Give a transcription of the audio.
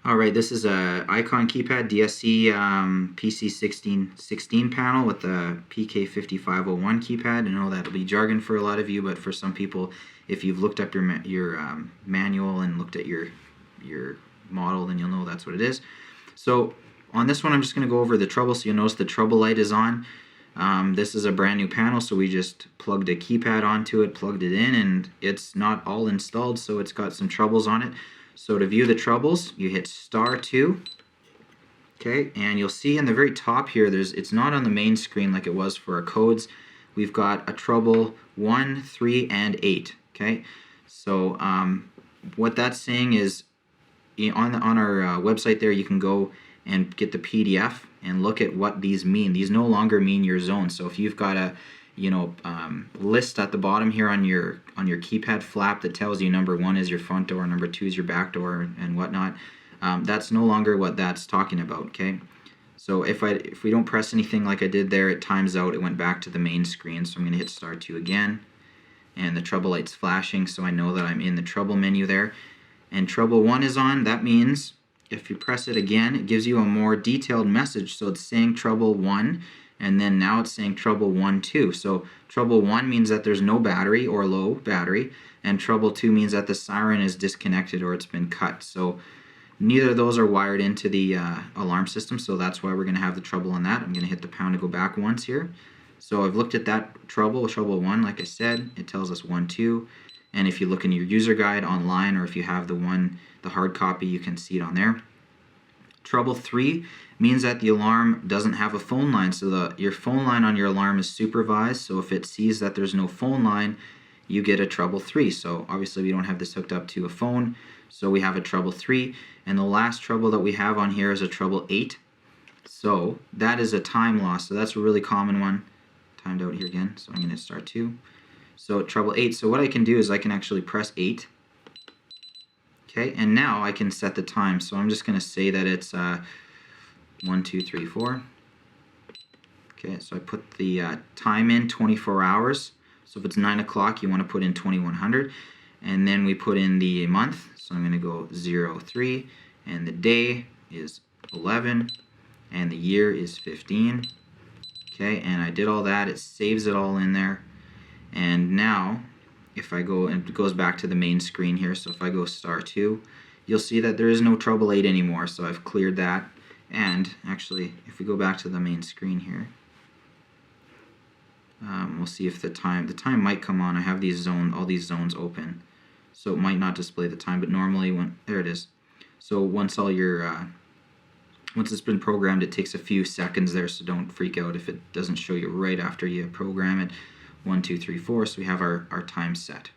All right, this is a Icon Keypad DSC PC1616 panel with the PK5501 keypad. I know that'll be jargon for a lot of you, but for some people, if you've looked up your manual and looked at your model, then you'll know that's what it is. So on this one, I'm just going to go over the trouble. So you'll notice the trouble light is on. This is a brand new panel, so we just plugged a keypad onto it, plugged it in, and it's not all installed, so it's got some troubles on it. So to view the troubles, you hit *2, okay, and you'll see in the very top here, it's not on the main screen like it was for our codes. We've got a trouble 1, 3, and 8, okay. So what that's saying is, on our website there, you can go and get the PDF and look at what these mean. These no longer mean your zone. So if you've got a list at the bottom here on your keypad flap that tells you number 1 is your front door, number 2 is your back door, and whatnot, that's no longer what that's talking about. Okay, so if we don't press anything like I did there, it times out. It went back to the main screen. So I'm going to hit *2 again, and the trouble light's flashing, so I know that I'm in the trouble menu there. And trouble 1 is on. That means if you press it again, it gives you a more detailed message. So it's saying trouble 1. And then now it's saying trouble 1, 2. So trouble 1 means that there's no battery or low battery, and trouble 2 means that the siren is disconnected or it's been cut. So neither of those are wired into the alarm system, so that's why we're going to have the trouble on that. I'm going to hit the pound to go back once here. So I've looked at that trouble 1, like I said. It tells us 1, 2. And if you look in your user guide online, or if you have the hard copy, you can see it on there. Trouble 3 means that the alarm doesn't have a phone line, so your phone line on your alarm is supervised. So if it sees that there's no phone line, you get a trouble 3. So obviously we don't have this hooked up to a phone, so we have a trouble 3. And the last trouble that we have on here is a trouble 8. So that is a time loss. So that's a really common one. Timed out here again, so I'm going to start 2. So trouble 8. So what I can do is I can actually press 8. Okay, and now I can set the time. So I'm just going to say that it's 1, 2, 3, 4. Okay, so I put the time in 24 hours. So if it's 9 o'clock, you want to put in 2100. And then we put in the month. So I'm going to go 03. And the day is 11. And the year is 15. Okay, and I did all that. It saves it all in there. And now, if I go, and it goes back to the main screen here, so if I go *2, you'll see that there is no trouble 8 anymore, so I've cleared that. And actually, if we go back to the main screen here, we'll see if the time might come on. I have all these zones open, so it might not display the time, but normally there it is. So once it's been programmed, it takes a few seconds there, so don't freak out if it doesn't show you right after you program it. 1, 2, 3, 4, so we have our time set.